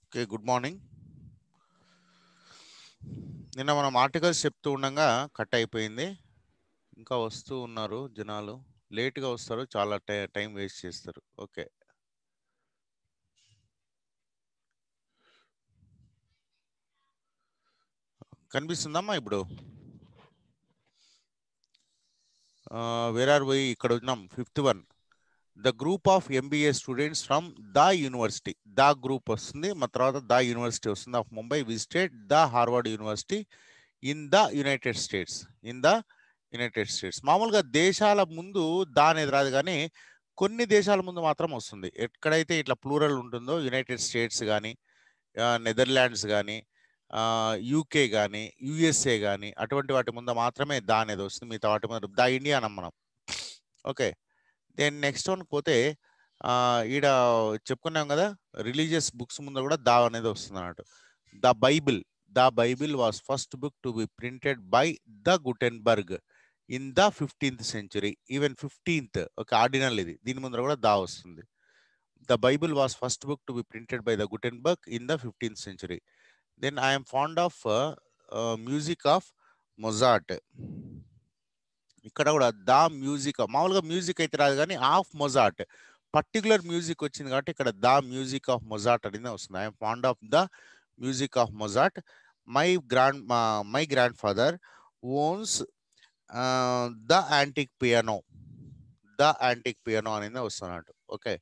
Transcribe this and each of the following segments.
Okay, good morning. నిన్న మనం articles చెప్తూ ఉండగా కట్ అయిపోయింది. ఇంకా వస్తూ ఉన్నారు జనాలు. లేట్గా వస్తారు, చాలా టైం వేస్ట్ చేస్తారు. ఓకే, కనిపిస్తుందమ్మా ఇప్పుడు? Where are we? ఇక్కడ ఉన్నాం. 5th one. The group of MBA students from the university. The group వస్తుంది, మా తర్వాత ద యూనివర్సిటీ వస్తుంది of Mumbai visited the Harvard University in the United States. In the United States. మామూలుగా దేశాల ముందు దా అనేది రాదు, కానీ కొన్ని దేశాల ముందు మాత్రం వస్తుంది. ఎక్కడైతే ఇట్లా ప్లూరల్ ఉంటుందో, యునైటెడ్ స్టేట్స్ కానీ, నెదర్లాండ్స్ కానీ, యూకే కానీ, యుఎస్ఏ కానీ, అటువంటి వాటి ముందు మాత్రమే దా అనేది వస్తుంది. మిగతా వాటి ముందు ద ఇండియా అనం మనం. ఓకే, దెన్ నెక్స్ట్ వన్ పోతే ఈడ చెప్పుకున్నాం కదా, రిలీజియస్ బుక్స్ ముందు కూడా దా అనేది వస్తుంది అన్నట్టు. The Bible. The Bible was first book to be printed by the Gutenberg in the 15th century. Even 15th. Okay, ordinal ఇది. దీని ముందర కూడా దా వస్తుంది. The Bible was first book to be printed by the Gutenberg in the 15th century. Then I'm fond of music of Mozart. ఇక్కడ కూడా the music, మామూలుగా music అయితే రాదు కానీ ఆఫ్ మొజార్ట్, పర్టికులర్ మ్యూజిక్ వచ్చింది కాబట్టి ఇక్కడ ద మ్యూజిక్ ఆఫ్ మొజార్ట్ అనేది వస్తుంది. I'm fond of the music of Mozart. My grandfather owns the antique piano. The antique piano అనేది వస్తున్నట్టు. ఓకే,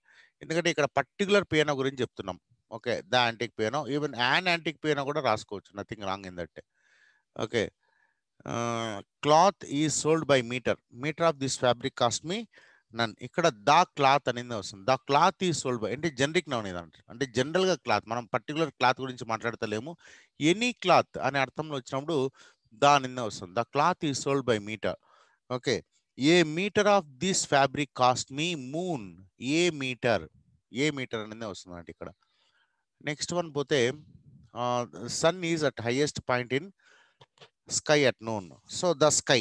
ఎందుకంటే ఇక్కడ పర్టికులర్ పియానో గురించి చెప్తున్నాం. Okay, the antique piano. Even an antique piano కూడా రాసుకోవచ్చు, nothing wrong in that. Okay, cloth is sold by metre. Metre of this fabric cost me none. ఇక్కడ the cloth అనేది వస్తుంది. The cloth is sold by అంటే generic noun ఇది అంటారు. అంటే జనరల్గా క్లాత్, మనం పర్టికులర్ క్లాత్ గురించి మాట్లాడతలేము. ఎనీ క్లాత్ అనే అర్థంలో వచ్చినప్పుడు ద అనేది వస్తుంది. The cloth is sold by meter. Okay, a meter of this fabric cost me moon. A meter, a meter అనేది వస్తుంది అంటే ఇక్కడ. నెక్స్ట్ వన్ పోతే sun is at highest point in sky at noon. So the sky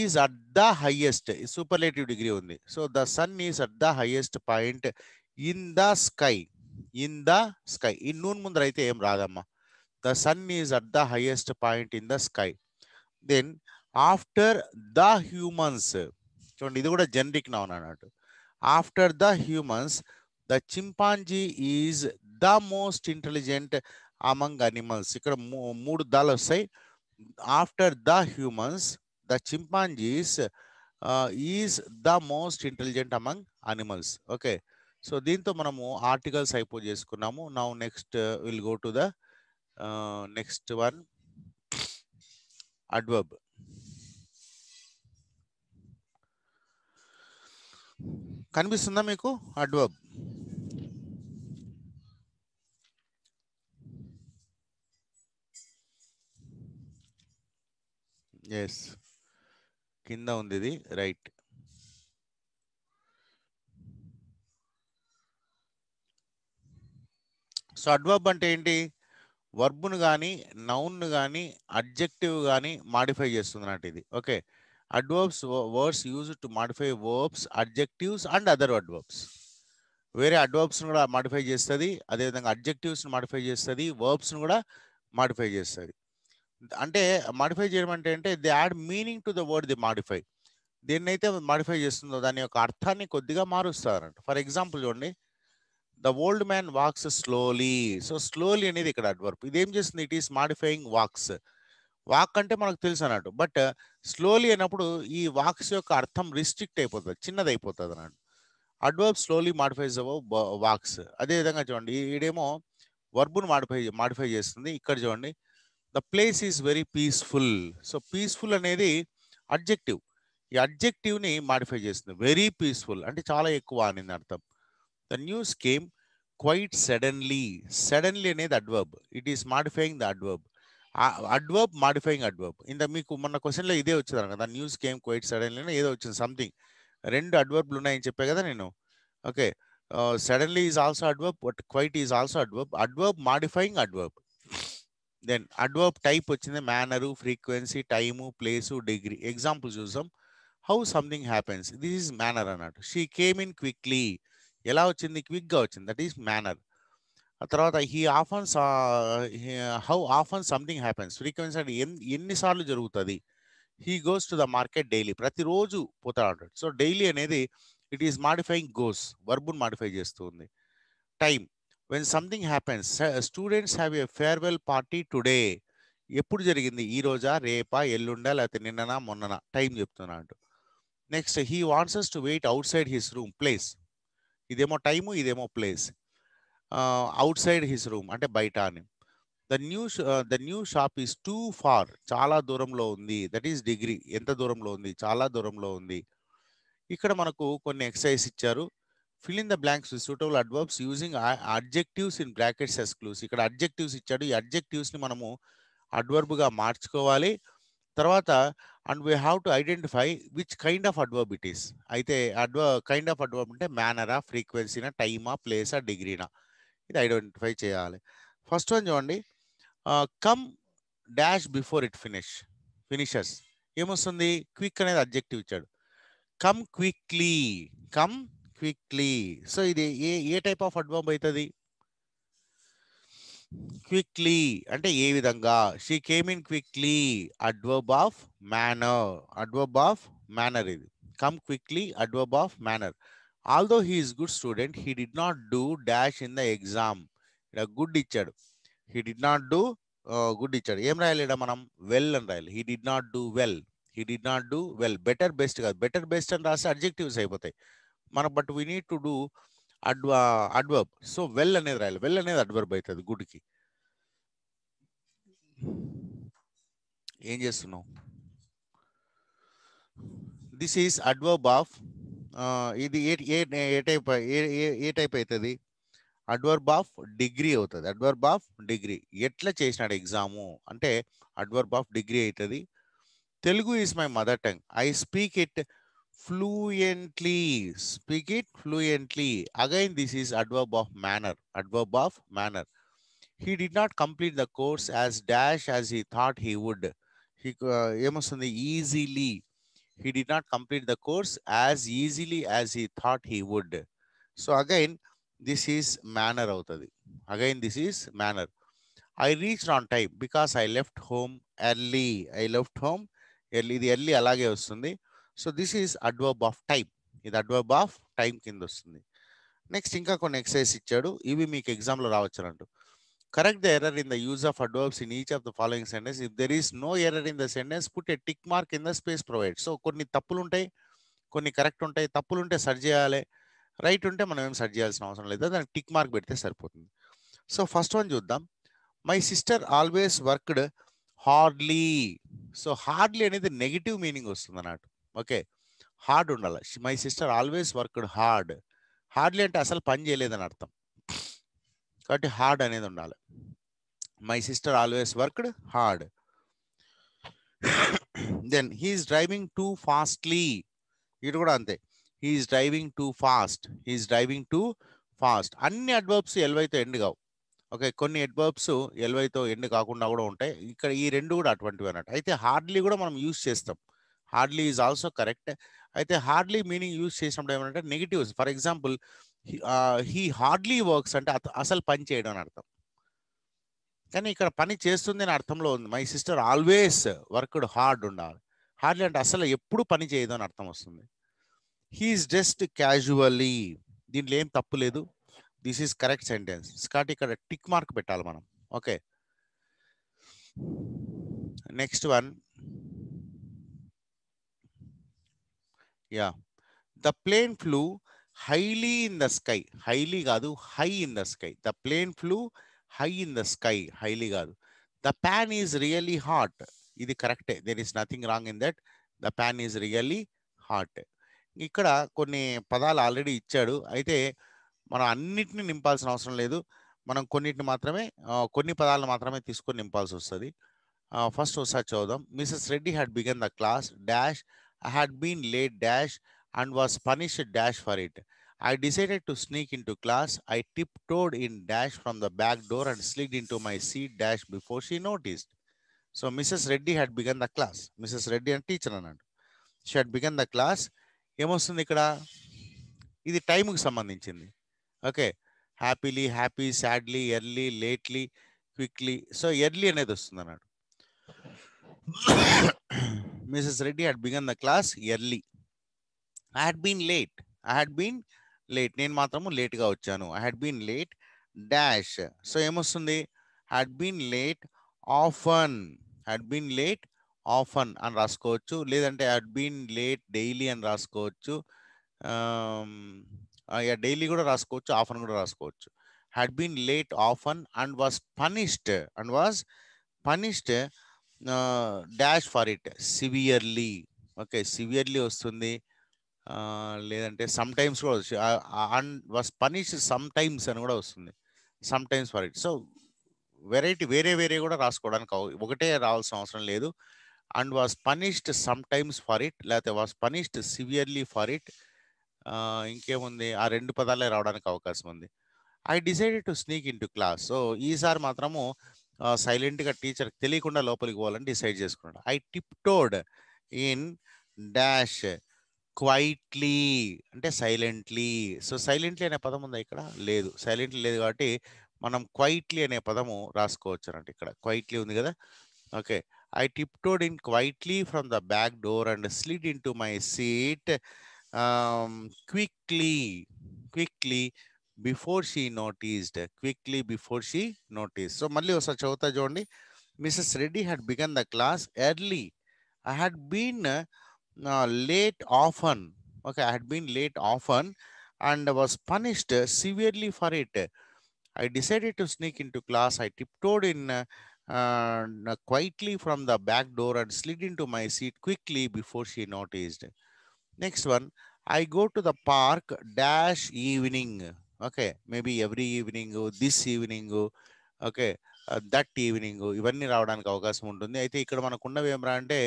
is at the highest, superlative degree ఉంది. So the sun is at the highest point in the sky. In the sky. ఈ noon ముందర అయితే ఏం రాదమ్మా. The sun is at the highest point in the sky. Then after the humans, చూడండి ఇది కూడా generic noun అన్నట్టు. After the humans the chimpanzee is the most intelligent among animals. ఇక్కడ మూడు దాలు వస్తాయి. After the humans the chimpanzees is the most intelligent among animals. Okay, so దీంతో మనము articles అయిపోయి చేసుకున్నాము. Now next will go to the next one, adverb. కనిపిస్తుందా మీకు adverb? Yes, కింద ఉంది ఇది, రైట్. సో అడ్వర్బ్ అంటే ఏంటి? వర్బ్ను కానీ నౌన్ను కానీ అడ్జెక్టివ్ కానీ మాడిఫై చేస్తుంది అన్నట్టు ఇది. Okay, adverbs words use to modify verbs, adjectives and other adverbs. వేరే అడ్వర్బ్స్ని కూడా మాడిఫై చేస్తుంది, అదేవిధంగా అడ్జెక్టివ్స్ని మాడిఫై చేస్తుంది, వర్బ్స్ని కూడా మాడిఫై చేస్తుంది. అంటే మాడిఫై చేయడం అంటే they add meaning to the word they modify. దేన్నైతే మాడిఫై చేస్తుందో దాని యొక్క అర్థాన్ని కొద్దిగా మారుస్తారంట. ఫర్ ఎగ్జాంపుల్ చూడండి, the old man walks slowly. So slowly అనేది ఇక్కడ అడ్వర్బ్. ఇదేం చేస్తుంది? It is modifying walks. Walk అంటే మనకు తెలుసు అన్నట్టు, బట్ స్లోలీ అయినప్పుడు ఈ వాక్స్ యొక్క అర్థం రిస్ట్రిక్ట్ అయిపోతుంది, చిన్నది అయిపోతుంది అన్నట్టు. Adverb slowly modifies walks. అదేవిధంగా చూడండి, ఈడేమో వర్బ్ను మాడిఫై చేస్తుంది. ఇక్కడ చూడండి, the place is very peaceful. So peaceful అనేది అడ్జెక్టివ్. ఈ అడ్జెక్టివ్ని మాడిఫై చేస్తుంది. వెరీ పీస్ఫుల్ అంటే చాలా ఎక్కువ అని అర్థం. The news came quite suddenly. Suddenly అనేది adverb. It is modifying the adverb. Adverb modifying adverb. ఇంత మీకు మొన్న క్వశ్చన్లో ఇదే వచ్చింది కదా, న్యూస్ కేమ్ క్వైట్ సడన్లీ ఏదో వచ్చింది సంథింగ్. రెండు అడ్వర్బ్లు ఉన్నాయని చెప్పే కదా నేను. Okay, suddenly is also adverb, but quite is also adverb. Adverb modifying adverb. Then adverb type వచ్చింది manner, frequency, time, place, degree. Example చూద్దాం. How something happens, this is manner అన్నట్టు. She came in quickly. ఎలా వచ్చింది? క్విక్గా వచ్చింది. That is manner. ఆ తర్వాత how often something happens, frequency అంటే ఎన్నిసార్లు జరుగుతుంది. He goes to the market daily, ప్రతిరోజు పోతా ఉంటాడు. సో డైలీ అనేది ఇట్ ఈస్ మాడిఫైయింగ్ గోస్, వర్బుని మాడిఫై చేస్తుంది. Time, when something happens, students have a farewell party today, ఎప్పుడు జరిగింది? ఈ రోజా, రేపా, ఎల్లుండా, లేకపోతే నిన్ననా, మొన్ననా, టైం చెప్తున్నాడు. Next, he wants us to wait outside his room, place. ఇదేమో టైము, ఇదేమో place. Outside his room అంటే బయట అని. The new shop is too far, చాలా దూరంలో ఉంది. దట్ ఈస్ డిగ్రీ, ఎంత దూరంలో ఉంది? చాలా దూరంలో ఉంది. ఇక్కడ మనకు కొన్ని ఎక్సర్సైజ్ ఇచ్చారు. Fill in the blanks with suitable adverbs using adjectives in brackets as clues. ఇక్కడ అడ్జెక్టివ్స్ ఇచ్చాడు. ఈ అడ్జెక్టివ్స్ ని మనము అడ్వర్బ్గా మార్చుకోవాలి. తర్వాత and we have to identify which kind of adverb it is. అయితే కైండ్ ఆఫ్ అడ్వర్బ్ అంటే మేనరా, ఫ్రీక్వెన్సీనా, టైమా, ప్లేసా, డిగ్రీనా, ఇది ఐడెంటిఫై చేయాలి. ఫస్ట్ వన్ చూడండి. Come dash before it finishes. ఏమొస్తుంది? క్విక్ అనేది అడ్జెక్టివ్ ఇచ్చాడు. Come quickly, come quickly. So ఇది ఏ టైప్ ఆఫ్ అడ్వర్బ్ అవుతుంది? క్విక్లీ అంటే ఏ విధంగా? She came in quickly, adverb of manner, adverb of manner ఇది. Come quickly, adverb of manner. Although he is good student, he did not do dash in the exam. ఇక్కడ good ఇచ్చాడు, he did not do good ఇచ్చాడు. ఏం రాయాలి ఇక్కడ మనం? Well అని రాయాలి. He did not do well, he did not do well. Better best కాదు, బెటర్ బెస్ట్ అని రాస్తే అడ్జెక్టివ్స్ అయిపోతాయి మనం. But we need to do adverb. So well అనేది రాయాలి. వెల్ అనేది అడ్వర్బ్ అవుతుంది గుడ్కి. ఏం చేస్తున్నావు? దిస్ ఈస్ అడ్వర్బ్ ఆఫ్, ఇది ఏ టైప్ అవుతుంది? అడ్వర్బ్ ఆఫ్ డిగ్రీ అవుతుంది. Adverb of degree. ఎట్లా చేసినాడు ఎగ్జాము అంటే అడ్వర్బ్ ఆఫ్ డిగ్రీ అవుతుంది. Telugu is my mother tongue, I speak it fluently, speak it fluently. Again this is adverb of manner, adverb of manner. He did not complete the course as dash as he thought he would. ఏమొస్తుంది? Easily. He did not complete the course as easily as he thought he would. So again, this is manner అవుతుంది. Again, this is manner. I reached on time because I left home early. I left home early. ఇది early అలాగే వస్తుంది. So this is adverb of time. ఇది adverb of time కింద వస్తుంది. Next ఇంకా కొన్ని exercise ఇచ్చాడు. ఇవి మీకు ఎగ్జామ్లో రావచ్చు అన్నట్టు. Correct the error in the use of adverbs in each of the following sentence. If there is no error in the sentence, put a tick mark in the space provided. So కొన్ని తప్పులు ఉంటాయి, కొన్ని correct ఉంటాయి. తప్పులు ఉంటే సరి చేయాలి, right ఉంటే మనం ఏం సరి చేయాల్సిన అవసరం లేదు. దానికి టిక్ మార్క్ పెడితే సరిపోతుంది. సో ఫస్ట్ వన్ చూద్దాం. My sister always worked hardly. So hardly అనేది నెగిటివ్ మీనింగ్ వస్తుంది అన్నట్టు. ఓకే, హార్డ్ ఉండాలి. My sister always worked hard. Hardly అంటే అసలు పని చేయలేదని అర్థం, కాబట్టి హార్డ్ అనేది ఉండాలి. My sister always worked hard. Then he's driving too fastly. ఇది కూడా అంతే, he's driving too fast, he's driving too fast. అన్ని అడ్వర్బ్స్ ఎల్వైతో ఎండ్ కావు. ఓకే, కొన్ని అడ్వర్బ్స్ ఎల్వైతో ఎండ్ కాకుండా కూడా ఉంటాయి. ఇక్కడ ఈ రెండు కూడా అటువంటివి అన్నట్టు. అయితే హార్డ్లీ కూడా మనం యూజ్ చేస్తాం. Hardly is also correct. అయితే హార్డ్లీ మీనింగ్ యూజ్ చేసినప్పుడు ఏమంటే negatives. For example, he hardly works అంటే అసలు పని చేయడం అని అర్థం. కానీ ఇక్కడ పని చేస్తుంది అని అర్థంలో ఉంది. My sister always worked hard ఉండాలి. హార్డ్లీ అంటే అసలు ఎప్పుడు పని చేయదు అని అర్థం వస్తుంది. He is just casually. దీంట్లో ఏం తప్పు లేదు. This is correct sentence. కాబట్టి ఇక్కడ టిక్ మార్క్ పెట్టాలి మనం. Okay, next one. Yeah, the plane flew highly in the sky. Highly కాదు, high in the sky. The plane flew high in the sky, highly కాదు. The pan is really hot. ఇది కరెక్టే, there is nothing wrong in that. The pan is really hot. ఇక్కడ కొన్ని పదాలు already ఇచ్చాడు. అయితే మనం అన్నిటిని నింపాల్సిన అవసరం లేదు. మనం కొన్నిటిని మాత్రమే, కొన్ని పదాలను మాత్రమే తీసుకొని నింపాల్సి వస్తుంది. ఫస్ట్ ఒకసారి చూద్దాం. Mrs Reddy had begun the class dash, I had been late dash and was punished dash for it. I decided to sneak into class. I tiptoed in dash from the back door and slid into my seat dash before she noticed. So Mrs. Reddy had begun the class. Mrs. Reddy and teacher అన్నాడు. She had begun the class. ఏమొస్తుంది ఇక్కడ? ఇది టైంకి సంబంధించింది. Okay, happily, happy, sadly, early, lately, quickly. So early అనేది వస్తుంది అన్నాడు. Mrs Reddy had begun the class early. I had been late. I had been late. నేను మాత్రము లేట్గా వచ్చాను. I had been late dash. So ఏమొస్తుంది? Had been late often. Had been late often అని రాసుకోవచ్చు, లేదంటే హ్యాడ్ బీన్ లేట్ డైలీ అని రాసుకోవచ్చు. డైలీ కూడా రాసుకోవచ్చు, ఆఫన్ కూడా రాసుకోవచ్చు. Had been late often and was punished. And was punished dash for it severely. Okay, severely వస్తుంది. లేదంటే సమ్ టైమ్స్ కూడా వస్తుంది. And was punished sometimes అని కూడా వస్తుంది, sometimes for it. So variety వేరే వేరే కూడా రాసుకోవడానికి ఒకటే రావాల్సిన అవసరం లేదు. And was punished sometimes for it, లేకపోతే was punished severely for it. ఇంకేముంది, ఆ రెండు పదాలే రావడానికి అవకాశం ఉంది. I decided to sneak in to class. So ఈసారి మాత్రము సైలెంట్గా టీచర్కి తెలియకుండా లోపలికి పోవాలని డిసైడ్ చేసుకున్నాడు. I tiptoed in dash quietly అంటే సైలెంట్లీ. సో సైలెంట్లీ అనే పదం ఉందా ఇక్కడ? లేదు, సైలెంట్లీ లేదు, కాబట్టి మనం క్వైట్లీ అనే పదము రాసుకోవచ్చు అన్నట్టు. ఇక్కడ క్వైట్లీ ఉంది కదా. Okay, I tiptoed in quietly from the back door and slid in to my seat quickly. Quickly before she noticed. Quickly before she notice. So మళ్ళీ ఒకసారి చదువుతా చూడండి. Mrs Reddy had begun the class early. I had been late often. Okay, I had been late often and was punished severely for it. I decided to sneak into class. I tiptoed in quietly from the back door and slid into my seat quickly before she noticed. Next one, I go to the park dash evening. Okay, maybe every evening, this evening, okay, that evening, ఇవన్నీ రావడానికి అవకాశం ఉంటుంది. అయితే ఇక్కడ మనకున్నవి ఏమరా అంటే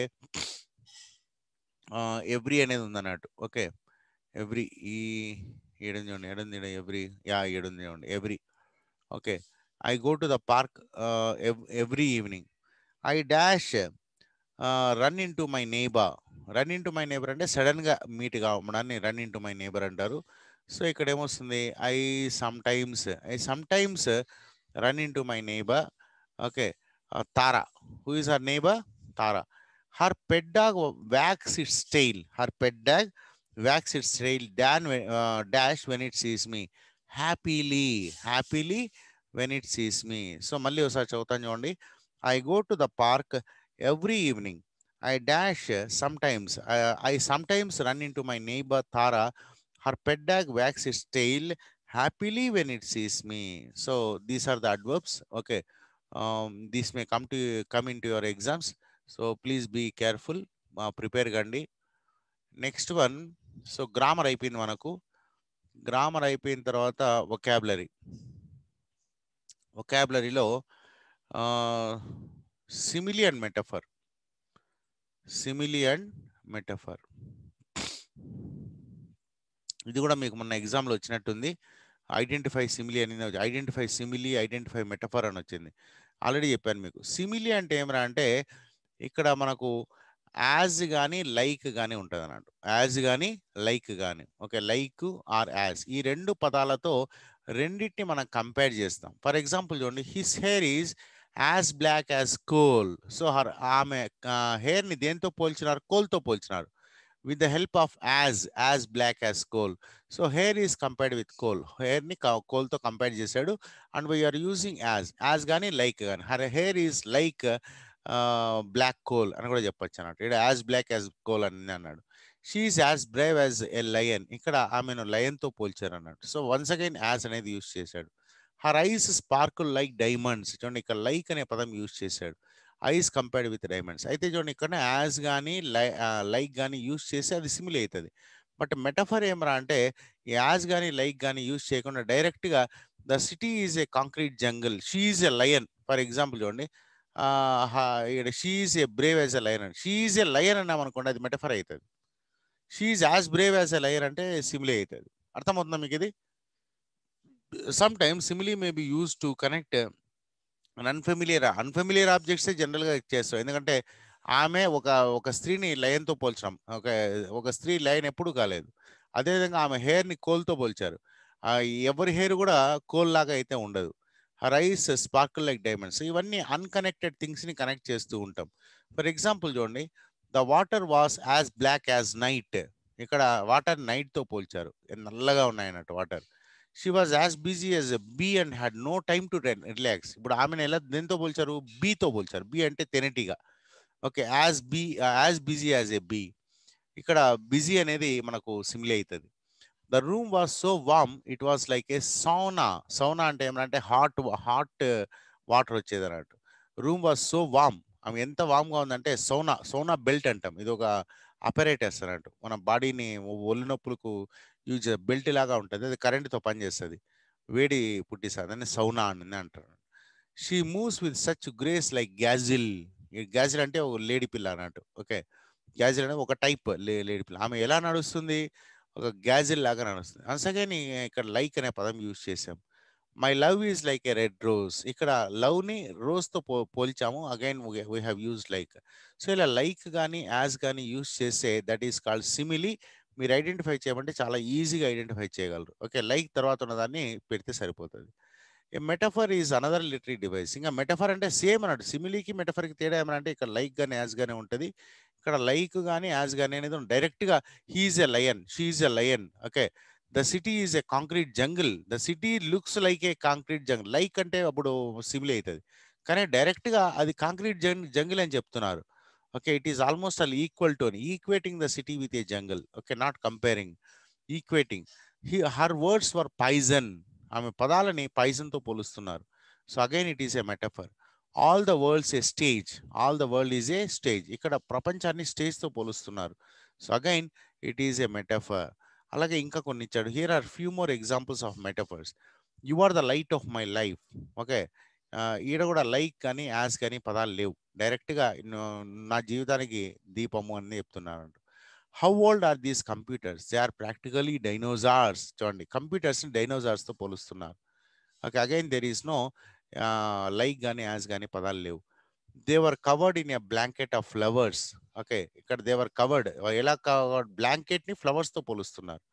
every అనేది ఉందన్నట్టు. Okay, every ఈ ఏడుంది చూడండి, ఏడుంది ఎవ్రీ, ఏడుంది చూడండి every. Okay, I go to the park every evening. I dash run in to my neighbour. Run in to my neighbour అంటే సడన్గా మీట్ కావడాన్ని run in to my neighbour అంటారు. సో ఇక్కడ ఏమొస్తుంది? I sometimes run in to my neighbour. Okay, Tara. Who is her neighbour? Tara. Her pet dog wags its tail. Her pet dog wags its tail dash when it sees me happily. Happily when it sees me. So మళ్ళీ ఒకసారి చదువుతాను చూడండి. I go to the park every evening. I dash sometimes. I sometimes run into my neighbor Tara. Her pet dog wags its tail happily when it sees me. So these are the adverbs. Okay. These may come into your exams. So please be careful. Prepare gandi. Next one. So grammar అయిపోయింది మనకు. Grammar అయిపోయిన తర్వాత vocabulary. వొకాబులరీలో simile and metaphor. Simile and metaphor ఇది కూడా మీకు మొన్న ఎగ్జామ్లో వచ్చినట్టుంది. ఐడెంటిఫై సిమిలీ అని, ఐడెంటిఫై సిమిలీ, ఐడెంటిఫై మెటఫర్ అని వచ్చింది. ఆల్రెడీ చెప్పాను మీకు. సిమిలీ అంటే ఏమరా అంటే ఇక్కడ మనకు యాజ్ కానీ లైక్ కానీ ఉంటుంది అన్నట్టు. యాజ్ కానీ లైక్ కానీ. ఓకే, లైక్ ఆర్ యాజ్, ఈ రెండు పదాలతో రెండింటిని మనం కంపేర్ చేస్తాం. ఫర్ ఎగ్జాంపుల్ చూడండి, his hair is as black as coal. So ఆమె హెయిర్ని దేంతో పోల్చినారు? కోల్తో పోల్చినారు. With the help of as black as coal. So hair is compared with coal. హెయిర్ని కోల్తో కంపేర్ చేశాడు. అండ్ వీఆర్ యూజింగ్ యాజ్ కానీ లైక్ కానీ. Her hair is like black coal అని కూడా చెప్పొచ్చు అన్నట్టు. ఇక్కడ యాజ్ బ్లాక్ యాజ్ కోల్ అని అన్నాడు. She is as brave as a lion. ఇక్కడ ఆమెను లయన్తో పోల్చారు అన్నట్టు. సో వన్స్ అగైన్ యాజ్ అనేది యూజ్ చేశాడు. Her eyes sparkle like diamonds. చూడండి, ఇక్కడ లైక్ అనే పదం యూజ్ చేశాడు. Eyes compared with diamonds. అయితే చూడండి, ఇక్కడ యాజ్ కానీ లైక్ కానీ యూజ్ చేస్తే అది సిమిలీ అవుతుంది. బట్ మెటఫర్ ఏమరా అంటే యాజ్ కానీ లైక్ కానీ యూజ్ చేయకుండా డైరెక్ట్గా the city is a concrete jungle, she is a lion. For example చూడండి, she is a brave as a lion అని, షీ ఈజ్ ఏ లయన్ అన్నాం అనుకోండి, అది మెటఫర్ అవుతుంది. She is as brave as a lion అంటే simile అవుతుంది. అర్థమవుతుందా మీకు ఇది? Sometimes simile may be use to connect unfamiliar ఆబ్జెక్ట్సే జనరల్గా చేస్తాం. ఎందుకంటే ఆమె ఒక స్త్రీని లయన్తో పోల్చడం. ఒక స్త్రీ లయన్ ఎప్పుడు కాలేదు. అదేవిధంగా ఆమె హెయిర్ని కోల్తో పోల్చారు. ఎవరి హెయిర్ కూడా కోల్ లాగా అయితే ఉండదు. Her eyes sparkle like diamonds. ఇవన్నీ అన్కనెక్టెడ్ థింగ్స్ని కనెక్ట్ చేస్తూ ఉంటాం. ఫర్ ఎగ్జాంపుల్ చూడండి, the water was as black as night. ఇక్కడ వాటర్ నైట్తో పోల్చారు, నల్లగా ఉన్నాయన్నట్టు water. She was as busy as a bee and had no time to relax. ఇప్పుడు ఆమెను ఎలా దేంతో పోల్చారు? బీతో పోల్చారు. బీ అంటే తెనటిగా. Okay, as busy as a bee. ఇక్కడ బిజీ అనేది మనకు సిమిలీ అవుతుంది. The room was so warm it was like A sauna. Sauna అంటే ఏమంటే హాట్ హాట్ వాటర్ వచ్చేది అన్నట్టు. రూమ్ వాజ్ సో వామ్, ఆమె ఎంత వామ్గా ఉందంటే సౌనా, సౌనా బెల్ట్ అంటాం. ఇది ఒక అపరేటర్స్ అన్నట్టు, మన బాడీని ఒళ్ళు నొప్పులకు యూజ్ బెల్ట్ లాగా ఉంటుంది, అది కరెంట్తో పనిచేస్తుంది, వేడి పుట్టిస్తుంది, అని సౌనా అని అంటారు. She moves with such grace like gazelle. Gazelle అంటే ఒక లేడీ పిల్ల అన్నట్టు. ఓకే, గ్యాజిల్ అనేది ఒక టైప్ లేడీ పిల్ల. ఆమె ఎలా నడుస్తుంది? ఒక గ్యాజిల్ లాగా నడుస్తుంది. అందుకని ఇక్కడ లైక్ అనే పదం యూజ్ చేసాం. My love is like a red rose. ఇక్కడ లవ్ని రోజ్తో పోల్చాము. Again we have use like. So ఇలా లైక్ కానీ యాజ్ కానీ యూజ్ చేస్తే దట్ ఈస్ కాల్డ్ సిమిలీ. మీరు ఐడెంటిఫై చేయమంటే చాలా ఈజీగా ఐడెంటిఫై చేయగలరు. ఓకే, లైక్ తర్వాత ఉన్నదాన్ని పెడితే సరిపోతుంది. A metaphor is another literary device. ఇంకా మెటఫర్ అంటే సేమ్ అన్నట్టు. సిమిలీకి మెటఫర్కి తేడా ఏమనంటే ఇక్కడ లైక్ కానీ యాజ్ కానీ ఉంటుంది. ఇక్కడ లైక్ కానీ యాజ్ కానీ అనేది డైరెక్ట్గా he's a lion, she's a lion. Okay, the city is a concrete jungle. The city looks like a concrete jungle. Like అంటే అప్పుడు సిమిలీ అవుతుంది, కానీ డైరెక్ట్గా అది కాంక్రీట్ జంగిల్ అని చెప్తున్నారు. Okay, it is almost all equal to, equating the city with a jungle. Okay, not comparing, equating. Her words were poison. ఆమె పదాలని పైజన్తో పోలుస్తున్నారు. So again it is a metaphor. All the world's a stage. All the world is a stage. ఇక్కడ ప్రపంచాన్ని స్టేజ్తో పోలుస్తున్నారు. So again it is a metaphor. అలాగే ఇంకా కొన్ని ఇచ్చాడు. Here are few more examples of metaphors. You are the light of my life. Okay, ఈడ కూడా లైక్ కానీ యాజ్ కానీ పదాలు లేవు, డైరెక్ట్గా నా జీవితానికి దీపము అని చెప్తున్నారు. How old are these computers? They are practically dinosaurs. చూడండి, కంప్యూటర్స్ని డైనోసార్స్తో పోలుస్తున్నారు. Okay, again there is no like కానీ యాజ్ కానీ పదాలు లేవు. They're covered in a blanket of flowers. Okay, ఇక్కడ దేవర్ కవర్డ్, ఎలా కవర్డ్? బ్లాంకెట్ని ఫ్లవర్స్తో పోలుస్తున్నారు.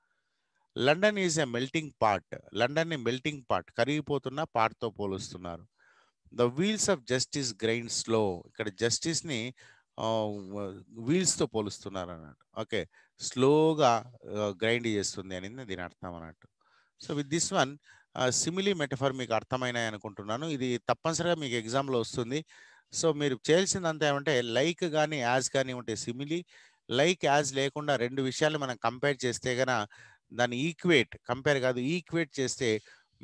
London is a melting part. లండన్ని మెల్టింగ్ పార్ట్, కరిగిపోతున్న పార్ట్తో పోలుస్తున్నారు. The wheels of justice grind slow. ఇక్కడ జస్టిస్ని వీల్స్తో పోలుస్తున్నారు అన్నట్టు. ఓకే, స్లోగా గ్రైండ్ చేస్తుంది అనేది దీని అర్థం అన్నట్టు. So with this one simile metaphor మీకు అర్థమైనాయి అనుకుంటున్నాను. ఇది తప్పనిసరిగా మీకు ఎగ్జామ్లో వస్తుంది. సో మీరు చేయాల్సిందంతా ఏమంటే లైక్ కానీ యాజ్ కానీ ఉంటే సిమిలీ, లైక్ యాజ్ లేకుండా రెండు విషయాలు మనం కంపేర్ చేస్తే గన దాన్ని ఈక్వేట్, కంపేర్ కాదు ఈక్వేట్ చేస్తే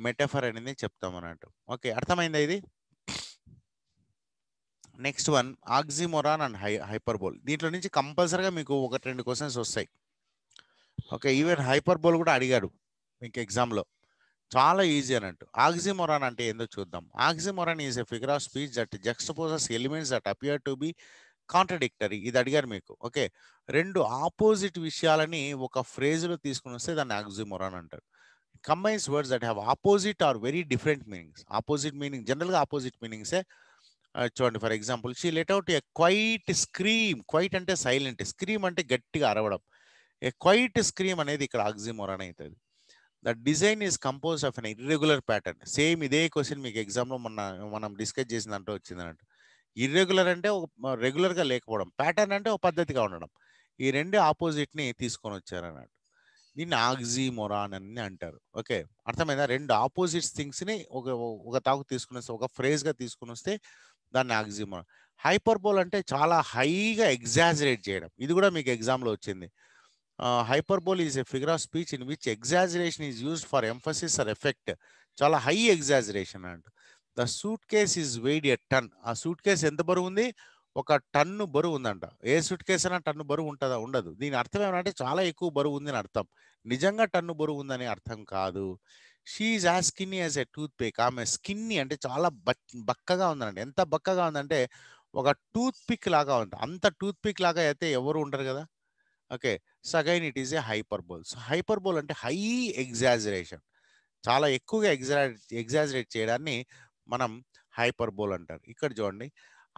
మెటఫర్ అనేది చెప్తాం అన్నట్టు. ఓకే, అర్థమైందా ఇది? Next one oxymoron and hyperbole. దీంట్లో నుంచి కంపల్సరీగా మీకు ఒకటి రెండు క్వశ్చన్స్ వస్తాయి. ఓకే, ఈవెన్ హైపర్బోల్ కూడా అడిగాడు మీకు ఎగ్జామ్లో. చాలా ఈజీ అన్నట్టు. ఆక్సిమోరాన్ అంటే ఏందో చూద్దాం. Oxymoron is a figure of speech that juxtaposes elements that appear to be contradictory. ఇది అడిగారు మీకు. ఓకే, రెండు ఆపోజిట్ విషయాలని ఒక ఫ్రేజ్లో తీసుకుని వస్తే దాన్ని ఆక్సిమోరాన్ అంటారు. Combines words that have opposite or very different meanings. Opposite meaning, జనరల్గా ఆపోజిట్ మీనింగ్సే. చూడండి, for example, she let out a quiet scream. Quiet అంటే సైలెంట్, స్క్రీమ్ అంటే గట్టిగా అరవడం. ఏ క్వైట్ స్క్రీమ్ అనేది ఇక్కడ ఆక్సిమోరాన్ అవుతుంది. The design is compose of an irregular pattern. Same ఇదే క్వశ్చన్ మీకు ఎగ్జామ్లో మనం డిస్కస్ చేసిన దాంట్లో వచ్చింది అన్నట్టు. ఇర్రెగ్యులర్ అంటే ఒక రెగ్యులర్గా లేకపోవడం, ప్యాటర్న్ అంటే ఒక పద్ధతిగా ఉండడం. ఈ రెండు ఆపోజిట్ని తీసుకొని వచ్చారన్నట్టు. దీన్ని ఆక్సిమోరాన్ అని అంటారు. ఓకే, అర్థమైందా? రెండు ఆపోజిట్స్ థింగ్స్ని ఒక తాకు తీసుకుని వస్తే, ఒక ఫ్రేజ్గా తీసుకుని వస్తే దాన్ని ఆక్సిమోరాన్. హైపర్బోల్ అంటే చాలా హైగా ఎగ్జాజరేట్ చేయడం. ఇది కూడా మీకు ఎగ్జామ్లో వచ్చింది. Hyperbole is a figure of speech in which exaggeration is used for emphasis or effect. చాలా హై ఎగ్జాజరేషన్ అంట. The suitcase is weighed a ton. ఆ సూట్ కేస్ ఎంత బరువు ఉంది? ఒక టన్ను బరువు ఉందంట. ఏ సూట్ కేస్ అయినా టన్ను బరువు ఉంటుందా? ఉండదు. దీని అర్థం ఏమంటే చాలా ఎక్కువ బరువు ఉంది అని అర్థం. నిజంగా టన్ను బరువు ఉందని అర్థం కాదు. She is as skinny as a toothpick. ఆమె స్కిన్నీ అంటే చాలా బక్కగా ఉందండి. ఎంత బక్కగా ఉందంటే ఒక టూత్ పిక్ లాగా ఉంది. అంత టూత్ పిక్ లాగా అయితే ఎవరు ఉండరు కదా. Okay, so again it is a hyperbole. So hyperbole అంటే హై ఎగ్జాజరేషన్, చాలా ఎక్కువగా ఎగ్జాజరేట్ చేయడాన్ని మనం హైపర్బోల్ అంటారు. ఇక్కడ చూడండి,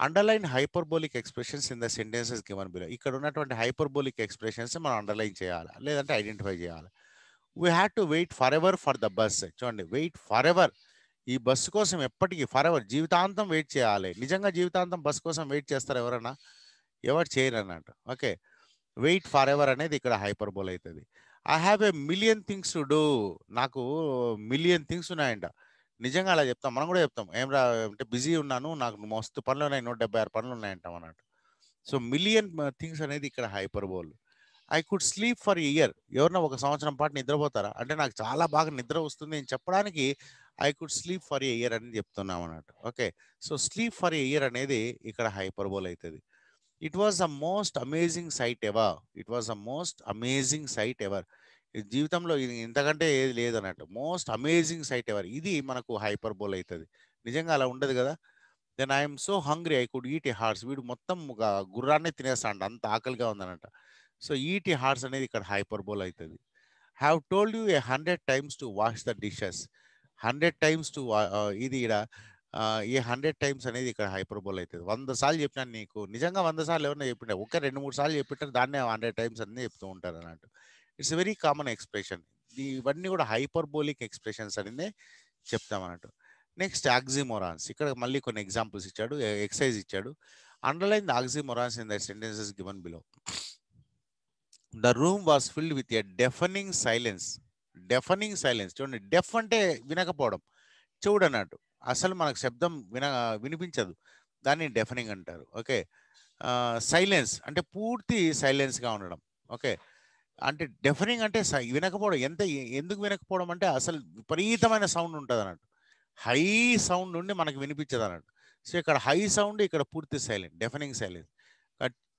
underline hyperbolic expressions in the sentences given below. ఇక్కడ ఉన్నటువంటి హైపర్బోలిక్ ఎక్స్ప్రెషన్స్ మనం అండర్లైన్ చేయాలి, లేదంటే ఐడెంటిఫై చేయాలి. We had to wait forever for the bus. చూడండి, వెయిట్ ఫర్ ఎవర్, ఈ బస్సు కోసం ఎప్పటికీ ఫర్ ఎవర్, జీవితాంతం వెయిట్ చేయాలి. నిజంగా జీవితాంతం బస్సు కోసం వెయిట్ చేస్తారు ఎవరైనా? ఎవరు చేయరు అన్నట్టు. ఓకే, వెయిట్ ఫర్ ఎవర్ అనేది ఇక్కడ హైపర్బోల్ అవుతుంది. I have a million things to do, నాకు మిలియన్ థింగ్స్ ఉన్నాయంట. నిజంగా అలా చెప్తాం, మనం కూడా చెప్తాం, ఏం రా అంటే బిజీ ఉన్నాను, నాకు మస్తు పనులు ఉన్నాయి, 176 పనులు ఉన్నాయంటాం అన్నట్టు. సో మిలియన్ థింగ్స్ అనేది ఇక్కడ hyperbole. I could sleep for year, ఎవరన్నా ఒక సంవత్సరం పాటు నిద్రపోతారా? అంటే నాకు చాలా బాగా నిద్ర వస్తుంది అని చెప్పడానికి I could sleep for a year అని చెప్తున్నాం అన్నట్టు. Okay, so sleep for a year అనేది ఇక్కడ హైపర్బోల్ అవుతుంది. It was the most amazing sight ever, it was the most amazing sight ever, జీవితంలో ఇది ఇంతకంటే ఏది లేదు అన్నట్టు. మోస్ట్ అమేజింగ్ సైట్ ఎవర్, ఇది మనకు హైపర్బోల్ అవుతుంది. నిజంగా అలా ఉండదు కదా. Then I'm so hungry I could eat a horse, వీడు మొత్తం ఒక గుర్రాన్ని తినేస్తాడు, అంత ఆకలిగా ఉందన్నట. సో ఈట్ ఏ హార్స్ అనేది ఇక్కడ హైపర్బోల్ అవుతుంది. Have told you a 100 times to wash the dishes, 100 times to, ఇది ఇక్కడ ఈ 100 టైమ్స్ అనేది ఇక్కడ హైపర్బోల్ అవుతుంది. 100 సార్లు చెప్పినాను నీకు, నిజంగా 100 సార్లు ఎవరైనా చెప్పింటే, ఒక 2-3 సార్లు చెప్పింటారు, దాన్నే 100 టైమ్స్ అన్నీ చెప్తూ ఉంటారు అన్నట్టు. It's very common expression. ఇవన్నీ కూడా హైపర్బోలిక్ ఎక్స్ప్రెషన్స్ అనేది చెప్తాం అన్నట్టు. నెక్స్ట్ ఆక్సిమోరాన్స్, ఇక్కడ మళ్ళీ కొన్ని ఎగ్జాంపుల్స్ ఇచ్చాడు, ఎక్సైజ్ ఇచ్చాడు. Underline the oxymorons in the sentences given below. The room was filled with a deafening silence. Deafening silence, చూడండి, డెఫ్ అంటే వినకపోవడం, చెవుడు అన్నట్టు, అసలు మనకు శబ్దం వినిపించదు, దాన్ని డెఫనింగ్ అంటారు. ఓకే, సైలెన్స్ అంటే పూర్తి సైలెన్స్గా ఉండడం. ఓకే, అంటే డెఫనింగ్ అంటే వినకపోవడం, ఎందుకు వినకపోవడం అంటే అసలు విపరీతమైన సౌండ్ ఉంటుంది అన్నట్టు, హై సౌండ్ నుండి మనకు వినిపించదు అన్నట్టు. సో ఇక్కడ హై సౌండ్, ఇక్కడ పూర్తి సైలెంట్, డెఫనింగ్ సైలెన్స్.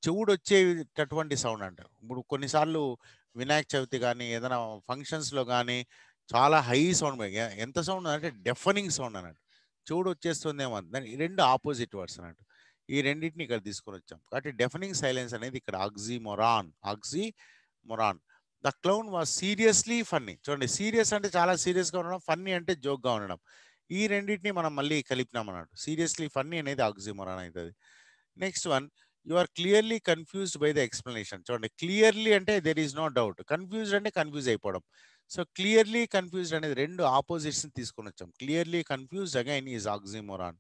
చెవుడు వచ్చేటటువంటి సౌండ్ అంటారు. ఇప్పుడు కొన్నిసార్లు వినాయక చవితి కానీ ఏదైనా ఫంక్షన్స్లో కానీ చాలా హై సౌండ్, ఎంత సౌండ్ అంటే డెఫనింగ్ సౌండ్ అన్నట్టు, చెవుడు వచ్చేస్తుందేమో. దాని రెండు ఆపోజిట్ వర్డ్స్ అన్నట్టు, ఈ రెండింటిని ఇక్కడ తీసుకొని వచ్చాం. కాబట్టి డెఫనింగ్ సైలెన్స్ అనేది ఇక్కడ oxymoron, oxymoron. The clown was seriously funny, చూడండి, సీరియస్ అంటే చాలా సీరియస్గా ఉండడం, ఫన్నీ అంటే జోక్గా ఉండడం, ఈ రెండింటిని మనం మళ్ళీ కలిపినాం అన్నట్టు. సీరియస్లీ ఫన్నీ అనేది ఆక్సిమోరాన్ అవుతుంది. Next one, you are clearly confused by the explanation. చూడండి, క్లియర్లీ అంటే there is no doubt, confused అంటే కన్ఫ్యూజ్ అయిపోవడం. సో క్లియర్లీ కన్ఫ్యూజ్డ్ అనేది రెండు ఆపోజిట్స్ తీసుకొని వచ్చాం. Clearly confused again is oxymoron.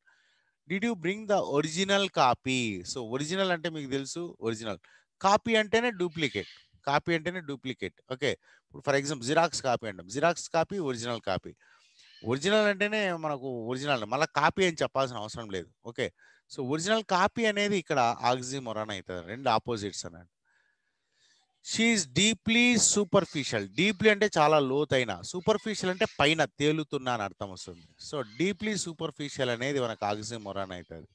Did you bring the original copy? So original అంటే మీకు తెలుసు, ఒరిజినల్. కాపీ అంటేనే డూప్లికేట్, కాపీ అంటేనే డూప్లికేట్. ఓకే, ఇప్పుడు ఫర్ ఎగ్జాంపుల్ జిరాక్స్ కాపీ అంటాం, xerox copy, original copy. Original అంటేనే మనకు ఒరిజినల్, మళ్ళీ కాపీ అని చెప్పాల్సిన అవసరం లేదు. ఓకే, సో ఒరిజినల్ కాపీ అనేది ఇక్కడ ఆక్సిమోరాన్ అవుతుంది, రెండు ఆపోజిట్స్ అన్నట్టు. షీఈస్ డీప్లీ సూపర్ఫిషియల్, డీప్లీ అంటే చాలా లోతైన, సూపర్ఫిషియల్ అంటే పైన తేలుతున్నా అని అర్థం వస్తుంది. సో డీప్లీ సూపర్ఫిషియల్ అనేది మనకు ఆక్సిమోరాన్ అవుతుంది.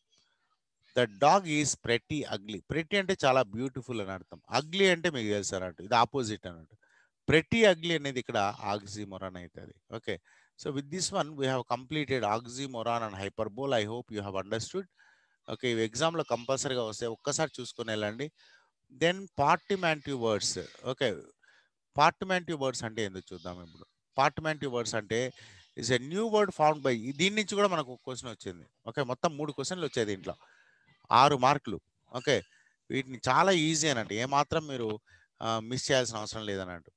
The dog is pretty ugly, pretty అంటే చాలా బ్యూటిఫుల్ అని అర్థం, అగ్లీ అంటే మీకు తెలుసు అన్నట్టు, ఇది ఆపోజిట్ అన్నట్టు. ప్రెటీ అగ్లీ అనేది ఇక్కడ ఆక్సిమోరాన్ అవుతుంది. Okay, so with this one we have completed oxymoron and hyperbole. I hope you have understood. Okay, ఇవి ఎగ్జామ్లో కంపల్సరీగా వస్తే ఒక్కసారి చూసుకొని వెళ్ళండి. Then portmanteau words. Okay, portmanteau words అంటే ఎందుకు చూద్దాం ఇప్పుడు. పార్టిమెంటివ్ వర్డ్స్ అంటే is a new word found by, దీని నుంచి కూడా మనకు ఒక క్వశ్చన్ వచ్చింది. ఓకే, మొత్తం 3 క్వశ్చన్లు వచ్చాయి దీంట్లో, 6 మార్కులు. ఓకే, వీటిని చాలా ఈజీ అన్నట్టు, ఏమాత్రం మీరు మిస్ చేయాల్సిన అవసరం లేదన్నట్టు.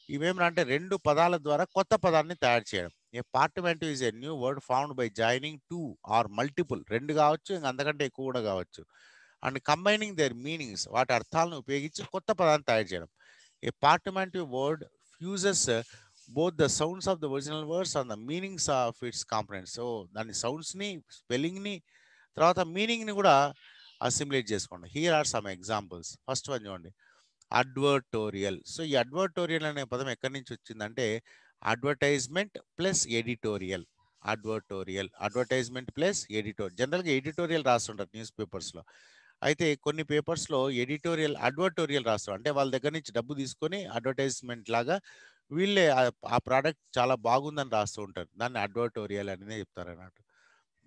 ఇవేమన్నా అంటే 2 పదాల ద్వారా కొత్త పదాన్ని తయారు చేయడం. A portmanteau is a new word found by joining 2 or multiple, 2 కావచ్చు, ఇంకా అంతకంటే ఎక్కువ కూడా కావచ్చు, అండ్ కంబైనింగ్ దేర్ మీనింగ్స్, వాటి అర్థాలను ఉపయోగించి కొత్త పదాన్ని తయారు చేయడం. A portmanteau word fuses both the sounds of the original words and the meanings of its components. So దాని సౌండ్స్ని, స్పెల్లింగ్ని, తర్వాత మీనింగ్ని కూడా అసిమ్యులేట్ చేసుకోండి. Here are some examples. First one చూడండి, అడ్వర్టోరియల్. సో ఈ అడ్వర్టోరియల్ అనే పదం ఎక్కడి నుంచి వచ్చిందంటే advertisement plus editorial. Advertorial, advertisement plus editorial. జనరల్గా ఎడిటోరియల్ రాస్తుంటారు న్యూస్ పేపర్స్లో, అయితే కొన్ని పేపర్స్లో అడ్వర్టోరియల్ రాస్తారు, అంటే వాళ్ళ దగ్గర నుంచి డబ్బు తీసుకొని అడ్వర్టైజ్మెంట్ లాగా వీళ్ళే ఆ ప్రోడక్ట్ చాలా బాగుందని రాస్తూ ఉంటారు, దాన్ని అడ్వర్టోరియల్ అనేది చెప్తారు అన్నట్టు.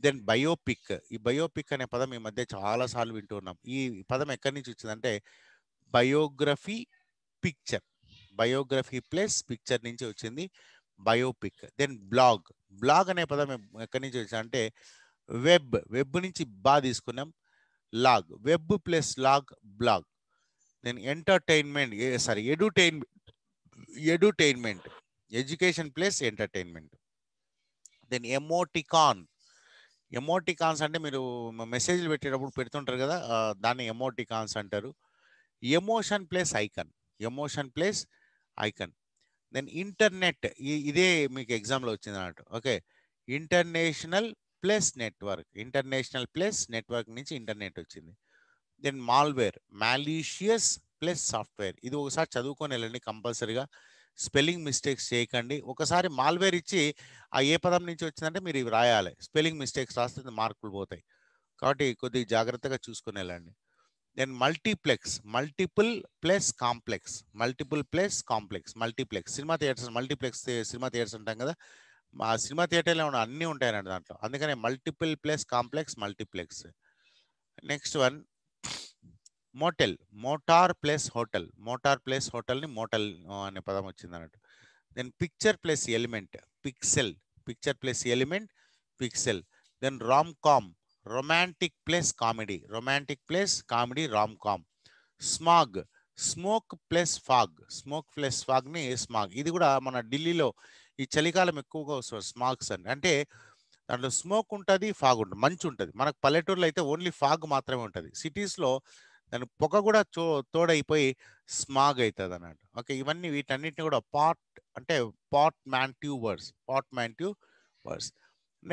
Then biopic. ఈ బయోపిక్ అనే పదం ఈ మధ్య చాలా సార్లు వింటున్నాం. ఈ పదం ఎక్కడి నుంచి వచ్చిందంటే biography picture, biography plus picture నుంచి వచ్చింది బయోపిక్. Then blog. బ్లాగ్ అనే పదం ఎక్కడి నుంచి వచ్చింది అంటే వెబ్, వెబ్ నుంచి తీసుకున్నాం, log, web plus log blog. Then entertainment, sorry edutainment, education plus entertainment. Then emoticon, emoticons అంటే మీరు మెసేజ్లు పెట్టేటప్పుడు పెడుతుంటారు కదా, దాన్ని ఎమోటికాన్స్ అంటారు. Emotion plus icon, emotion plus icon. Then internet, ఇదే మీకు ఎగ్జామ్లో వచ్చింది అన్నట్టు. Okay, international plus network, international plus network నుంచి ఇంటర్నెట్ వచ్చింది. Then malware, malicious plus software. ఇది ఒకసారి చదువుకొని వెళ్ళండి కంపల్సరీగా, స్పెల్లింగ్ మిస్టేక్స్ చేయకండి. ఒకసారి మాల్వేర్ ఇచ్చి ఆ ఏ పదం నుంచి వచ్చిందంటే మీరు ఇవి రాయాలి. స్పెల్లింగ్ మిస్టేక్స్ రాస్తే మార్కులు పోతాయి, కాబట్టి కొద్దిగా జాగ్రత్తగా చూసుకొని వెళ్ళండి. Then multiplex, multiple plus complex, multiple plus complex, multiplex. Cinema theatres, multiplex cinema theatres అంటాం కదా, మా సినిమా థియేటర్లో ఉన్న అన్నీ ఉంటాయన్నట్టు దాంట్లో, అందుకనే multiple plus complex multiplex. Next one motel, motor plus hotel, motor plus హోటల్ని మోటల్ అనే పదం వచ్చింది అన్నట్టు. Then picture plus element, pixel, picture plus element pixel. Then rom com, romantic plus comedy, romantic plus comedy rom com. Smog, smoke plus fog, smoke plus ఫాగ్ని smog. ఇది కూడా మన ఢిల్లీలో ఈ చలికాలం ఎక్కువగా వస్తుంది స్మాగ్స్ అని, అంటే దాంట్లో స్మోక్ ఉంటుంది, ఫాగ్ ఉంటుంది, మంచు ఉంటుంది. మనకు పల్లెటూరులో అయితే ఓన్లీ ఫాగ్ మాత్రమే ఉంటుంది, సిటీస్లో దాని పొగ కూడా తోడైపోయి స్మాగ్ అవుతుంది అన్నట్టు. ఓకే, ఇవన్నీ వీటన్నిటిని కూడా అంటే portmanteau words, portmanteau words.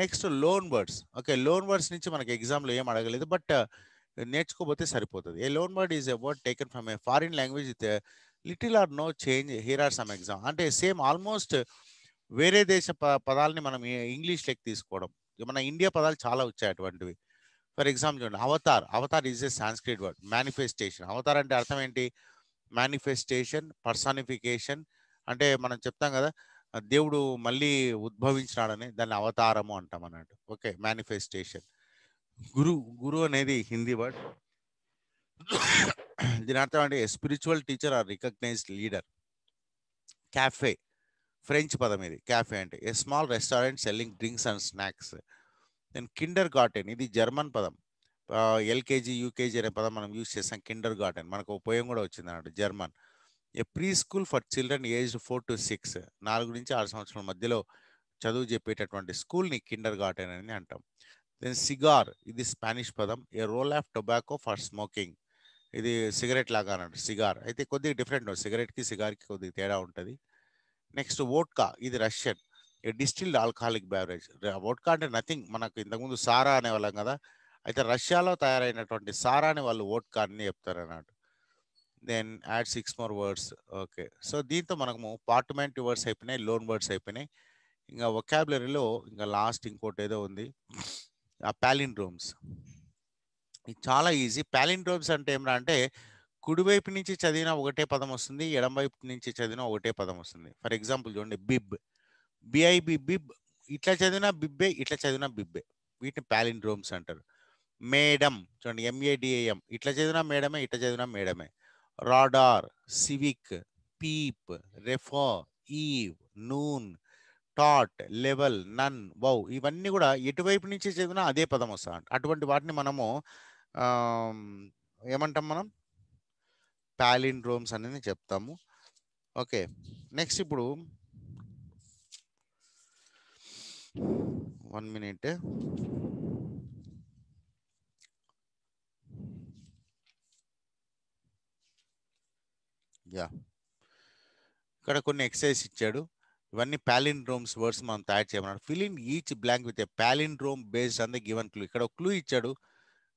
Next loan words. Okay, loan words నుంచి మనకి ఎగ్జామ్లో ఏం అడగలేదు, బట్ నేర్చుకోపోతే సరిపోతుంది. A loan word is a word taken from a foreign language with little or no change, here are some exam. అంటే same almost వేరే దేశ పదాలని మనం ఇంగ్లీష్లోకి తీసుకోవడం. మన ఇండియా పదాలు చాలా వచ్చాయి అటువంటివి. ఫర్ ఎగ్జాంపుల్ చూడండి, Avatar, Avatar is a Sanskrit word. Manifestation, Avatar అంటే అర్థం ఏంటి? Manifestation, personification. అంటే మనం చెప్తాం కదా, దేవుడు మళ్ళీ ఉద్భవించినాడని, దాన్ని అవతారము అంటాం అన్నట్టు. Okay, manifestation. గురు, గురు అనేది హిందీ వర్డ్. దీని అర్థం అంటే spiritual teacher or recognized leader. Cafe, French పదం ఇది. క్యాఫే అంటే a small restaurant selling drinks and snacks. Then kindergarten, ఇది జర్మన్ పదం. ఎల్కేజీ యూకేజీ అనే పదం మనం యూజ్ చేస్తాం. కిండర్ గార్టెన్ మనకు ఉపయోగం కూడా వచ్చింది అన్నట్టు, German. A pre school for children aged 4 to 6, 4 నుంచి 6 సంవత్సరాల మధ్యలో చదువు చెప్పేటటువంటి స్కూల్ని కిండర్ గార్టెన్ అని అంటాం. దెన్ సిగార్, ఇది స్పానిష్ పదం. A roll of tobacco for smoking, ఇది సిగరెట్ లాగా అన్నట్టు సిగార్. అయితే కొద్దిగా డిఫరెంట్, సిగరెట్కి సిగార్కి కొద్దిగా తేడా ఉంటుంది. నెక్స్ట్ వోడ్కా, ఇది రష్యన్. ఏ డిస్టిల్డ్ ఆల్కహాలిక్ బ్యావరేజ్. వోడ్కా అంటే నథింగ్, మనకు ఇంతకుముందు సారా అనేవాళ్ళం కదా, అయితే రష్యాలో తయారైనటువంటి సారాని వాళ్ళు వోడ్కా అని చెప్తారు అన్నట్టు. Then add 6 more words. Okay, so దీంతో మనము పార్ట్మెంట్ వర్డ్స్ అయిపోయినాయి, లోన్ వర్డ్స్ అయిపోయినాయి. ఇంకా వొకాబులరీలో ఇంకా లాస్ట్ ఇంకోటి ఏదో ఉంది, ఆ పాలిండ్రోమ్స్. ఇది చాలా ఈజీ. పాలిండ్రోమ్స్ అంటే ఏమన్నా అంటే కుడివైపు నుంచి చదివిన ఒకటే పదం వస్తుంది, ఎడం వైపు నుంచి చదివిన ఒకటే పదం వస్తుంది. ఫర్ ఎగ్జాంపుల్ చూడండి, బిబ్, బిఐబి బిబ్, ఇట్లా చదివినా బిబ్బే, ఇట్లా చదివినా బిబ్బే. వీటిని పాలిండ్రోమ్స్ అంటారు. మేడం చూడండి, ఎంఏడిఏఎం, ఇట్లా చదివినా మేడమే, ఇట్లా చదివినా మేడమే. రాడార్, సివిక్, పీప్, రెఫర్, ఈవ్, నూన్, టాట్, లెవెల్, నన్, వౌ, ఇవన్నీ కూడా ఎటువైపు నుంచి చదివినా అదే పదం వస్తుంది. అటువంటి వాటిని మనము ఆమ్, ఏమంటాం మనం? పాలిండ్రోమ్స్ అనేది చెప్తాము. ఓకే, నెక్స్ట్ ఇప్పుడు 1 minute. యా, ఇక్కడ కొన్ని ఎక్సర్సైజ్ ఇచ్చాడు. ఇవన్నీ పాలిండ్రోమ్స్ వర్డ్స్ మనం తయారు చేయమన్నాడు. Fill in each blank with a palindrome based on the given clue. ఇక్కడ ఒక క్లూ ఇచ్చాడు,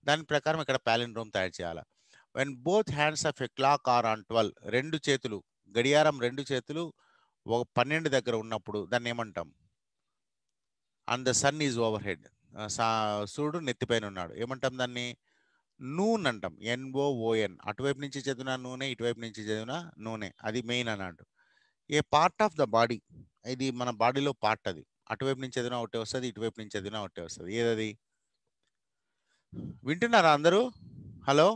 దాని ప్రకారం ఇక్కడ పాలిండ్రోమ్ తయారు చేయాలి. When both hands of a clock are on 12, రెండు చేతులు, గడియారం రెండు చేతులు ఒక 12 దగ్గర ఉన్నప్పుడు దాన్ని ఏమంటాం? And the sun is overhead, సూర్యుడు నెత్తిపైన ఉన్నాడు, ఏమంటాం దాన్ని? నూన్ అంటాం, NOON. అటువైపు నుంచి చదివిన నూనె, ఇటువైపు నుంచి చదివిన నూనె, అది మెయిన్ అన్నాడు. ఏ పార్ట్ ఆఫ్ ద బాడీ, ఇది మన బాడీలో పార్ట్, అది అటువైపు నుంచి చదివినా ఒకటే వస్తుంది, ఇటువైపు నుంచి చదివినా ఒకటే వస్తుంది. ఏదది? వింటున్నారా అందరూ? Hello,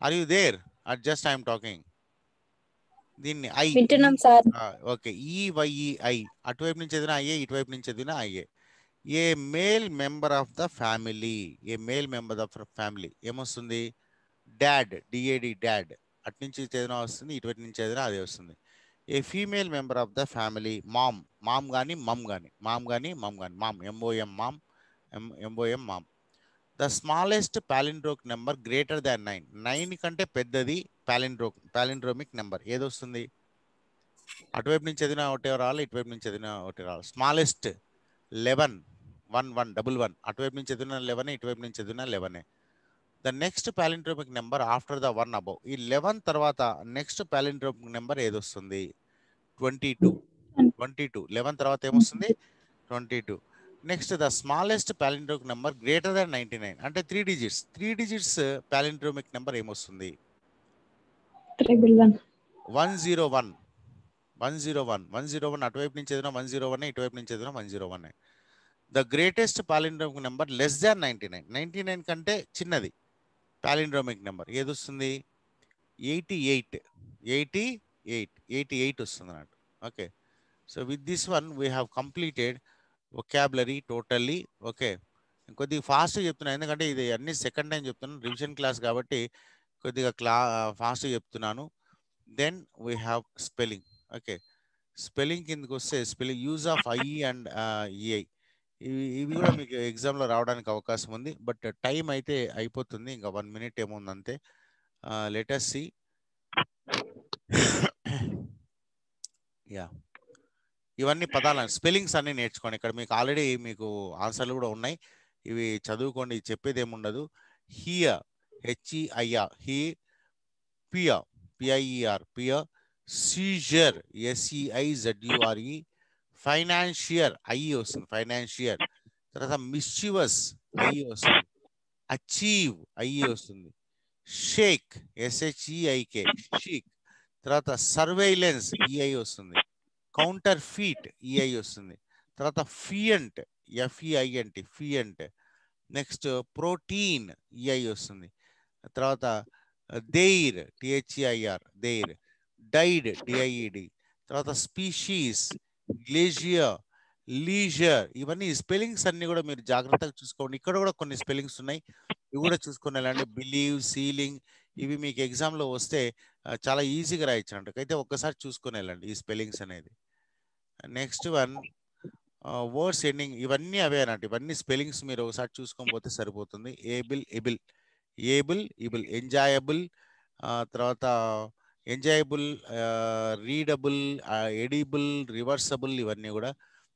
are you there? Or just I'm talking? దీన్ని ఐ, వింటున్నాం సార్. ఓకే, ఈవైఈఐ, అటువైపు నుంచి చదివిన ఐఏ, ఇటువైపు నుంచి చదివిన ఐఏ. A male member of the family, a male member of the family ఏమొస్తుంది? Dad, D A D dad. అటు నుంచి చదివినా వస్తుంది, ఇటువైపు నుంచి చదివినా అదే వస్తుంది. A female member of the family, mom, mom కానీ మమ్ కానీ, మామ్ కానీ మమ్ కానీ, mom M O M mom, M O M ma'am. The smallest palindromic number greater than 9, 9 కంటే పెద్దది పాలిండ్రోమిక్ నెంబర్ ఏది వస్తుంది? అటువైపు నుంచి చదివిన ఒకటే రావాలి, ఇటువైపు నుంచి చదివిన ఒకటే రావాలి. స్మాలెస్ట్ 11, 1 1 1 1. అటువైపు నుంచి చదివిన 11, ఇటువైపు నుంచి చదివిన 11. The next palindromic number after the 1 above. ఈ 11 తర్వాత నెక్స్ట్ పాలిండ్రోమిక్ నెంబర్ ఏది వస్తుంది? 22. 22 11 తర్వాత ఏమొస్తుంది? 22. Next the smallest palindromic number greater దాన్ 99, అంటే 3 డిజిట్స్. 3 డిజిట్స్ పాలిండ్రోమిక్ నెంబర్ ఏమొస్తుంది? 101. 101. 101 అటువైపు నుంచి చదివిన 101, ఇటువైపు నుంచి చదివిన 101. The greatest palindromic number less than 99, 99 కంటే చిన్నది పాలిండ్రోమిక్ నెంబర్ ఏది వస్తుంది? 88. 88 వస్తుంది అన్నట్టు. Okay, so with this one we have completed vocabulary totally. Okay, కొద్దిగా ఫాస్ట్గా చెప్తున్నాను, ఎందుకంటే ఇది అన్ని సెకండ్ టైం చెప్తున్నాను, రివిజన్ క్లాస్ కాబట్టి కొద్దిగా ఫాస్ట్గా చెప్తున్నాను. Then we have spelling. Okay, spelling కిందకి వస్తే spelling use of I and EI, ఇవి కూడా మీకు ఎగ్జామ్లో రావడానికి అవకాశం ఉంది. బట్ టైం అయితే అయిపోతుంది, ఇంకా 1 minute ఏముంది అంతే. Let's C. యా, ఇవన్నీ పదాలు స్పెల్లింగ్స్ అన్ని నేర్చుకోండి. ఇక్కడ మీకు ఆల్రెడీ మీకు ఆన్సర్లు కూడా ఉన్నాయి, ఇవి చదువుకోండి, చెప్పేది ఏముండదు. Here, HEIR, he, pear, పిఐఈఆర్, pear. Caesar, ఎస్ఈఐజెడ్యుఆర్ఈ. Financier, I వస్తుంది, ఫైనాన్షియర్. తర్వాత మిస్చివస్, ఐ వస్తుంది. అచీవ్, ఐ వస్తుంది. షేక్, ఎస్హెచ్ఈఐకే, షీక్. తర్వాత సర్వైలెన్స్, ఈఐ వస్తుంది. కౌంటర్ ఫీట్, ఈఐ వస్తుంది. తర్వాత ఫియంట్, ఎఫ్ఈఐఎన్టి, ఫియంట్. నెక్స్ట్ ప్రోటీన్, ఈఐ వస్తుంది. తర్వాత దెయిర్, టిహెచ్ఈఐఆర్, దెయిర్. Died, DIED. తర్వాత స్పీషీస్, గ్లేజియర్, లీజర్. ఇవన్నీ స్పెల్లింగ్స్ అన్ని కూడా మీరు జాగ్రత్తగా చూసుకోండి. ఇక్కడ కూడా కొన్ని స్పెల్లింగ్స్ ఉన్నాయి, ఇవి కూడా చూసుకొని వెళ్ళండి. బిలీవ్, సీలింగ్, ఇవి మీకు ఎగ్జామ్లో వస్తే చాలా ఈజీగా రాయించండి. అయితే ఒక్కసారి చూసుకొని వెళ్ళండి ఈ స్పెల్లింగ్స్ అనేది. నెక్స్ట్ వన్ వర్డ్స్ ఎండింగ్, ఇవన్నీ అవే అన్నట్టు. ఇవన్నీ స్పెల్లింగ్స్ మీరు ఒకసారి చూసుకొని పోతే సరిపోతుంది. Able, able, able, ible. Enjoyable, తర్వాత ఎంజాయబుల్, రీడబుల్, ఎడిబుల్, రివర్సబుల్, ఇవన్నీ కూడా.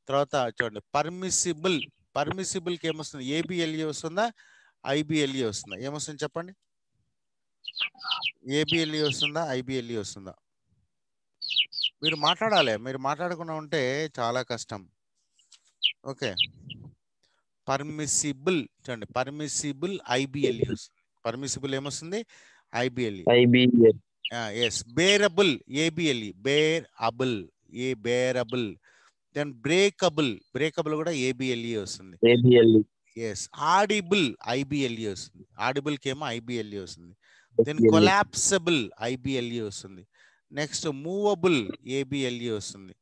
తర్వాత చూడండి పర్మిసిబుల్, పర్మిసిబుల్కి ఏమొస్తుంది? ఏబిఎల్ఈ వస్తుందా, ఐబిఎల్ఈ వస్తుందా? ఏమొస్తుంది చెప్పండి? ఏబిఎల్ఈ వస్తుందా, ఐబిఎల్ఈ వస్తుందా? మీరు మాట్లాడాలి, మీరు మాట్లాడకుండా ఉంటే చాలా కష్టం. ఓకే, పర్మిసిబుల్ చూడండి, పర్మిసిబుల్, ఐబిఎల్ఈ వస్తుంది. పర్మిసిబుల్ ఏమొస్తుంది? I B L E. Yes. Bearable, A B L E, bearable, A bearable. Then breakable, breakable కూడా ఏబిఎల్ఈ వస్తుంది. ఎస్. ఆడిబుల్, ఐబిఎల్ఈ వస్తుంది. ఆడిబుల్కి ఏమో ఐబిఎల్ఈ వస్తుంది. దెన్ కొలాప్సబుల్, ఐబిఎల్ఈ వస్తుంది. నెక్స్ట్ మూవబుల్, ఏబిఎల్ఈ వస్తుంది.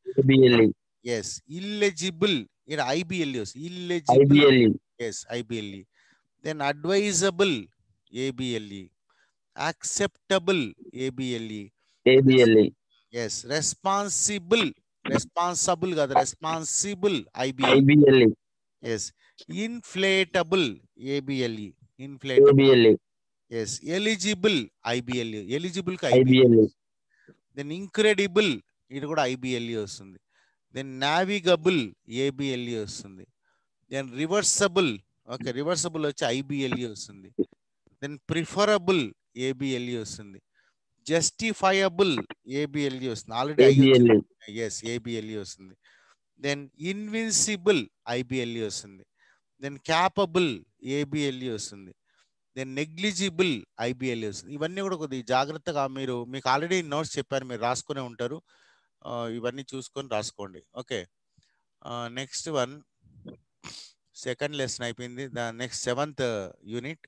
ఎస్. ఇల్లెజిబుల్, ఇక్కడ ఐబిఎల్ఈ వస్తుంది. Illegible, yes, I B L E. Then advisable, A B L E. Acceptable, A B L E. Yes. Responsible, responsible కాదు, responsible, I B L E. Yes. Inflatable, A B L E, inflatable. Yes. Eligible, I B L E, eligible కి ఐబిఎల్ఈ. Then incredible, ఇది కూడా ఐబిఎల్ఈ వస్తుంది. Then నావిగబుల్, ABLE వస్తుంది. Then reversible, okay, reversible వచ్చి ఐబిఎల్ఈ వస్తుంది. దెన్ ప్రిఫరబుల్, ఏబిఎల్ఈ వస్తుంది. Justifiable, ABLE వస్తుంది. ఆల్రెడీ ఐ వచ్చింది, ఎస్, ఏబిఎల్ఈ వస్తుంది. దెన్ ఇన్విన్సిబుల్, ఐబిఎల్ఈ వస్తుంది. దెన్ క్యాపబుల్, ఏబిఎల్ఈ వస్తుంది. దెన్ నెగ్లిజిబుల్, ఐబిఎల్ఈ వస్తుంది. ఇవన్నీ కూడా కొద్దిగా జాగ్రత్తగా మీకు ఆల్రెడీ నోట్స్ చెప్పారు, మీరు రాసుకునే ఉంటారు. ఇవన్నీ చూసుకొని రాసుకోండి. Okay, next one second lesson అయిపోయింది. నెక్స్ట్ 7th యూనిట్,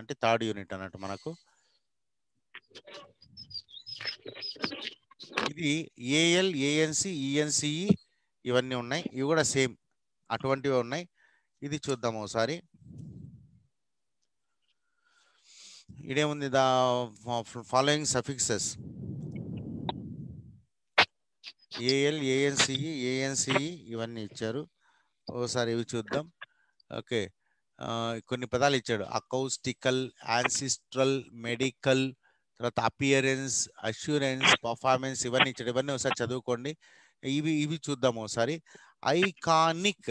అంటే 3rd యూనిట్ అన్నట్టు మనకు. ఇది ఏఎల్, ఏఎన్సి, ఈఎన్సిఈ ఇవన్నీ ఉన్నాయి. ఇవి కూడా సేమ్ అటువంటివి ఉన్నాయి. ఇది చూద్దాం ఒకసారి. ఇదేముంది, the following suffixes A L, A N C E, A N C E ఇవన్నీ ఇచ్చారు. ఒకసారి ఇవి చూద్దాం. ఓకే, కొన్ని పదాలు ఇచ్చాడు. అకౌస్టికల్, యాన్సిస్ట్రల్, మెడికల్, తర్వాత అపియరెన్స్, అష్యూరెన్స్, పర్ఫార్మెన్స్ ఇవన్నీ ఇచ్చాడు. ఇవన్నీ ఒకసారి చదువుకోండి. ఇవి చూద్దాం ఒకసారి. ఐకానిక్,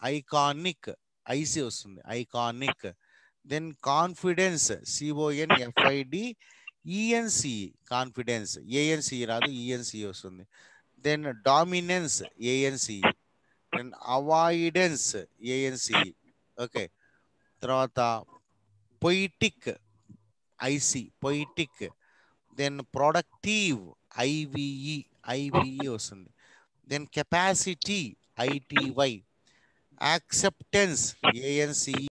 ఐకానిక్ ఐసి వస్తుంది, iconic. Then confidence, CONFID ENCE, confidence. A N C E రాదు, ఈఎన్సిఈ వస్తుంది. Then dominance, A N C E. Then avoidance, A N C E. Okay, తర్వాత poetic, I C, poetic. Then productive, I V E, I V E వస్తుంది. Then capacity, ITY. Acceptance, ANCE.